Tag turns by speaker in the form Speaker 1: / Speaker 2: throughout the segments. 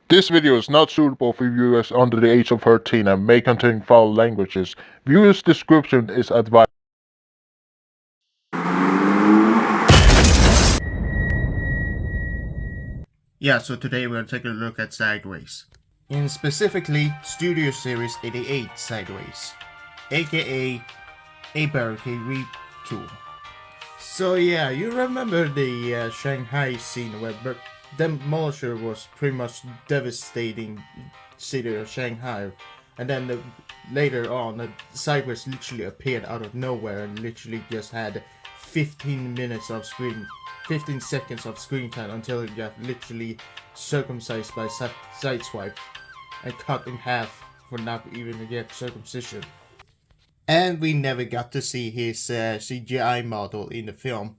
Speaker 1: This video is not suitable for viewers under the age of 13 and may contain foul languages. Viewer's description is advised.
Speaker 2: Yeah, so today we're taking a look at Sideways. In specifically Studio Series 88 Sideways, aka a barricade retool. So yeah, you remember the Shanghai scene where Demolisher was pretty much devastating city of Shanghai, and then later on, Sideways literally appeared out of nowhere and literally just had 15 seconds of screen time until it got literally circumcised by Sideswipe and cut in half for not even to get circumcision. And we never got to see his CGI model in the film.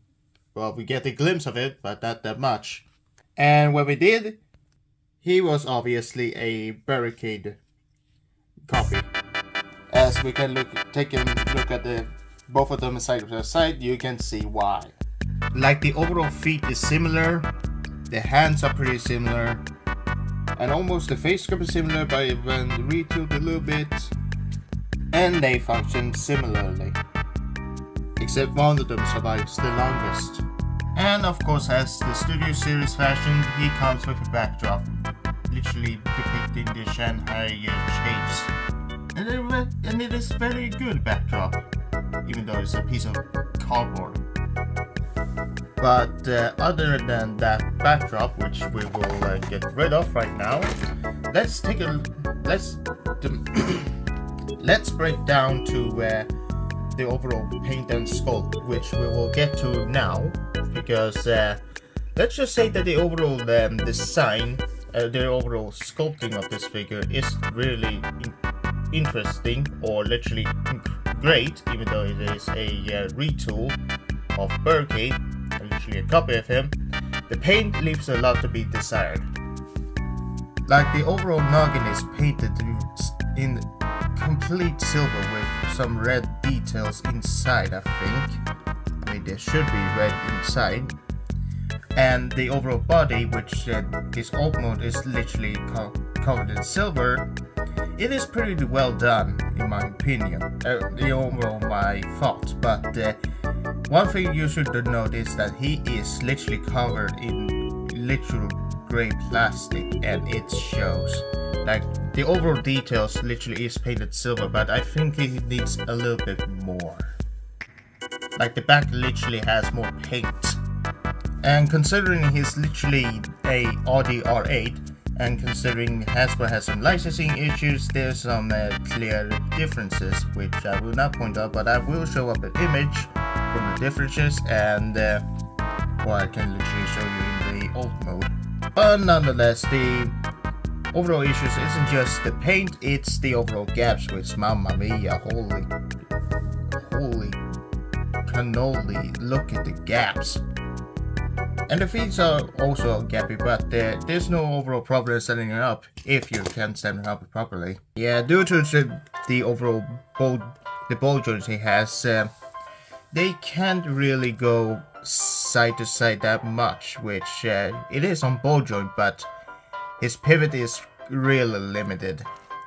Speaker 2: Well, we get a glimpse of it, but not that much. And when we did, he was obviously a barricade copy. As we can take a look at both of them side by side, you can see why. Like the overall feet is similar, the hands are pretty similar, and almost the face sculpt is similar, but when retooled a little bit, and they function similarly. Except one of them survives the longest. And of course, as the Studio Series fashion, he comes with a backdrop, literally depicting the Shanghai chase. And it is very good backdrop, even though it's a piece of cardboard. But other than that backdrop, which we will get rid of right now, let's let's break down to the overall paint and sculpt, which we will get to now, because let's just say that the overall design, the overall sculpting of this figure is really interesting, or literally great, even though it is a retool of Barricade, literally a copy of him. The paint leaves a lot to be desired. Like the overall noggin is painted in complete silver with some red details inside, I think. I mean, there should be red inside. And the overall body, which his alt mode is literally covered in silver, it is pretty well done, in my opinion. The overall my thought, but one thing you should note is that he is literally covered in literal gray plastic, and it shows. Like, the overall details literally is painted silver, but I think he needs a little bit more. Like, the back literally has more paint. And considering he's literally a Audi R8, and considering Hasbro has some licensing issues, there's some clear differences, which I will not point out, but I will show up an image from the differences, and well, I can literally show you in the alt mode. But nonetheless, the overall issues isn't just the paint, it's the overall gaps, which, mamma mia, holy cannoli, look at the gaps. And the feet are also gappy, but there's no overall problem setting it up if you can set it up properly. Yeah, due to the overall ball joints he has, they can't really go side to side that much, which it is on ball joint, but his pivot is really limited.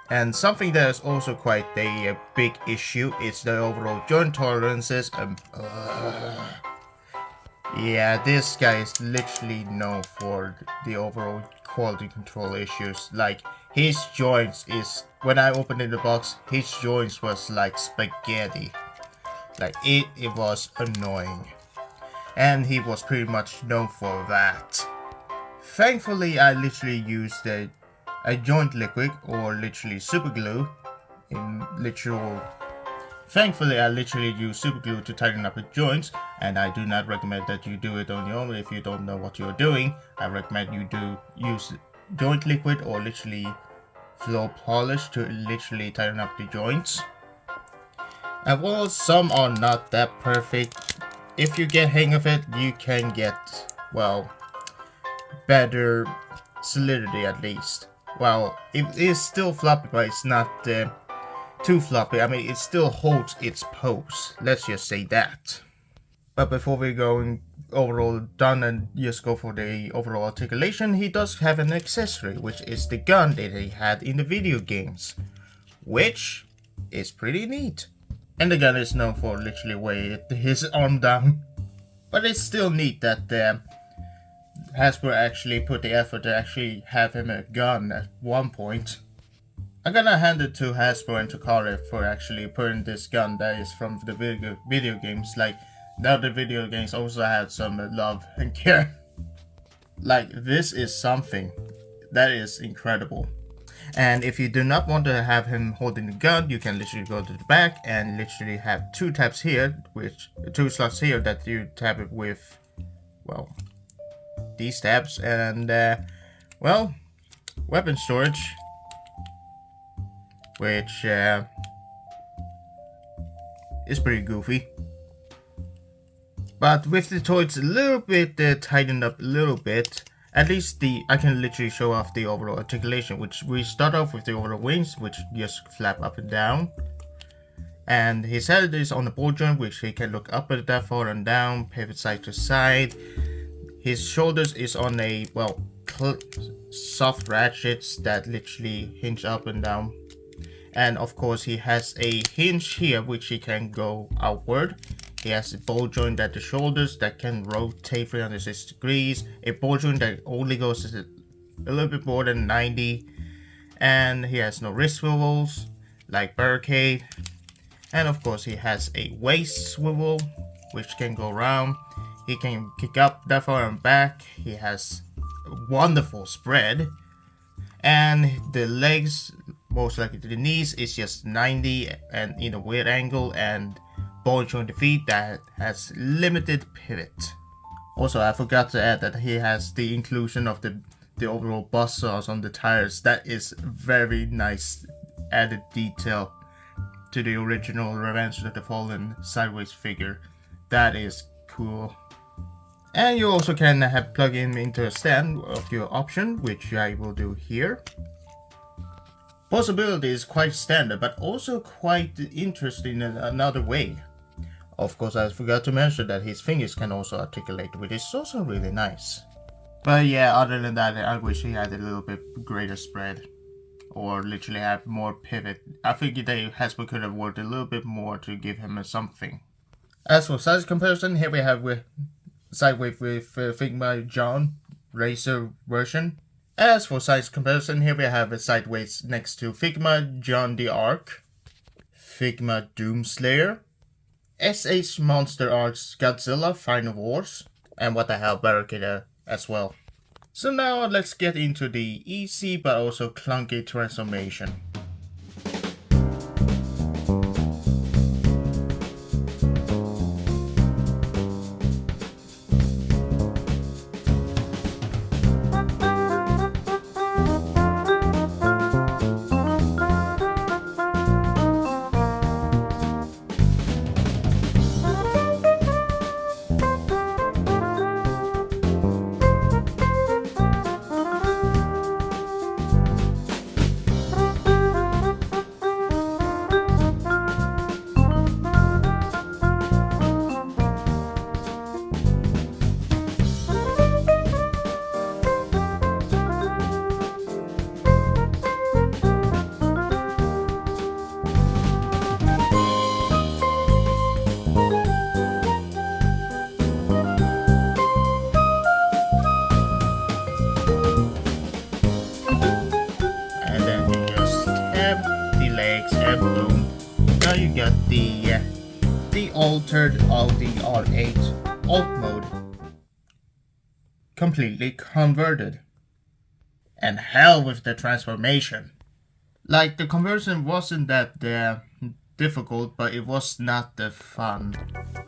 Speaker 2: And something that is also quite a big issue is the overall joint tolerances. Yeah, this guy is literally known for the overall quality control issues. Like, his joints is, when I opened in the box, his joints was like spaghetti. Like, it was annoying. And he was pretty much known for that. Thankfully, I literally used a joint liquid, or literally super glue, Thankfully, I literally use super glue to tighten up the joints, and I do not recommend that you do it on your own if you don't know what you're doing. I recommend you do use joint liquid or literally floor polish to literally tighten up the joints. And while some are not that perfect, if you get hang of it, you can get, well, better solidity at least. Well, it is still floppy, but it's not too floppy. I mean, it still holds its pose. Let's just say that. But before we go overall done and just go for the overall articulation, he does have an accessory, which is the gun that he had in the video games, which is pretty neat. And the gun is known for literally weighing his arm down. But it's still neat that Hasbro actually put the effort to actually have him a gun at one point. I'm gonna hand it to Hasbro and to Karev for actually putting this gun that is from the video games. Like, the other video games also had some love and care. Like, this is something that is incredible. And if you do not want to have him holding the gun, you can literally go to the back and literally have two tabs here, two slots here that you tap it with, well, these tabs, and well, weapon storage, which is pretty goofy. But with the toys a little bit tightened up a little bit, at least I can literally show off the overall articulation, which we start off with the overall wings, which just flap up and down. And his head is on the ball joint, which he can look up at that far and down, pivot side to side. His shoulders is on a, well, soft ratchets that literally hinge up and down. And of course he has a hinge here, which he can go outward. He has a ball joint at the shoulders that can rotate 360 degrees, a ball joint that only goes a little bit more than 90, and he has no wrist swivels like Barricade. And of course he has a waist swivel which can go around. He can kick up that far and back. He has a wonderful spread, and the legs, most likely to the knees, is just 90 and in a weird angle, and ball joint feet that has limited pivot. Also, I forgot to add that he has the inclusion of the overall buzzsaws on the tires. That is very nice added detail to the original Revenge of the Fallen Sideways figure. That is cool. And you also can plug him into a stand of your option, which I will do here. Possibility is quite standard, but also quite interesting in another way. Of course, I forgot to mention that his fingers can also articulate, which is also really nice. But yeah, other than that, I wish he had a little bit greater spread, or literally have more pivot. I think they Hasbro could have worked a little bit more to give him something. As for size comparison, here we have Sideways with Figma John Racer version. As for size comparison, here we have a Sideways next to Figma John the Ark, Figma Doomslayer, SH Monster Arts Godzilla Final Wars, and what the hell Barricade as well. So now let's get into the easy but also clunky transformation. Now you got the altered Audi R8 alt mode completely converted. And hell with the transformation. Like, the conversion wasn't that difficult, but it was not the fun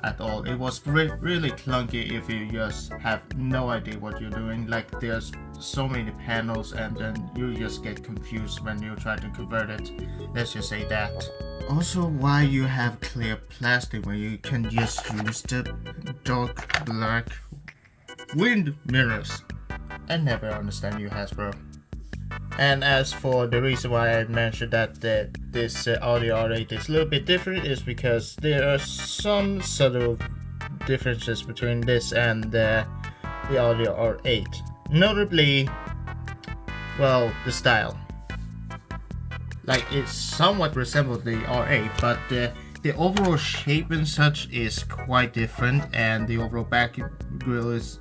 Speaker 2: at all. It was really clunky if you just have no idea what you're doing. Like, there's so many panels and then you just get confused when you try to convert it. Let's just say that. Also, why you have clear plastic when you can just use the dark black wind mirrors? I never understand you, Hasbro. And as for the reason why I mentioned that this Audi R8 is a little bit different is because there are some subtle differences between this and the other R8. Notably, well, the style. Like, it somewhat resembles the R8, but the overall shape and such is quite different, and the overall back grille is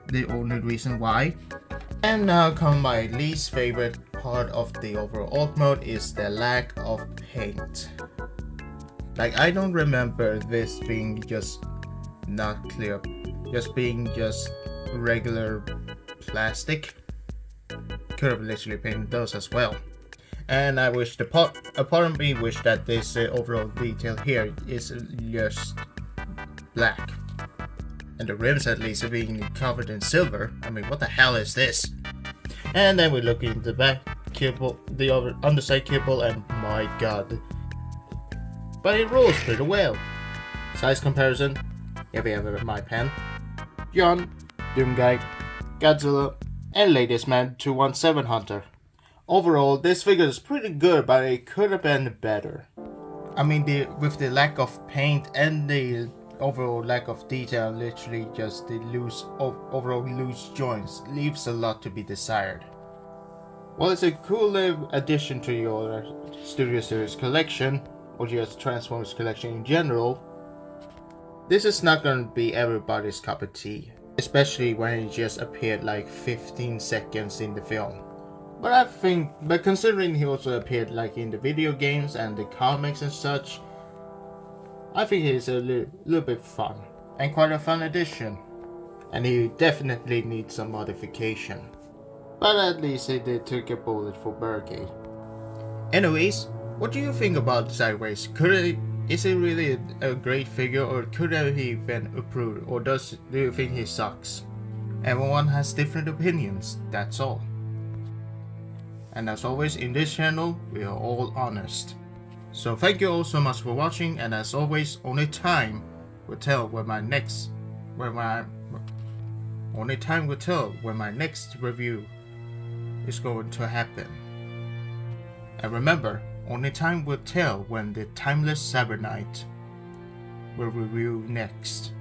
Speaker 2: the only reason why. And now come my least favorite part of the overall alt mode is the lack of paint. Like, I don't remember this being just not clear, just being just regular plastic. Could have literally painted those as well. And I wish a part of me wish that this overall detail here is just black. And the rims at least are being covered in silver. I mean, what the hell is this? And then we look into the back cable, the underside cable, and my god. But it rolls pretty well. Size comparison, here we have my pen. John, Doom Guy, Godzilla, and Latest Man 217 Hunter. Overall, this figure is pretty good, but it could have been better. I mean, with the lack of paint and the overall lack of detail, literally just the overall loose joints, leaves a lot to be desired. While it's a cool addition to your Studio Series collection, or just Transformers collection in general, this is not going to be everybody's cup of tea, especially when it just appeared like 15 seconds in the film. But considering he also appeared like in the video games and the comics and such, I think he's a little bit fun, and quite a fun addition. And he definitely needs some modification. But at least they took a bullet for Birdgate. Anyways, what do you think about Sideways? Is he really a great figure, or could he been improved, or do you think he sucks? Everyone has different opinions, that's all. And as always in this channel, we are all honest. So thank you all so much for watching, and as always, only time will tell when my next review is going to happen. And remember, only time will tell when the timeless CyberKnight will review next.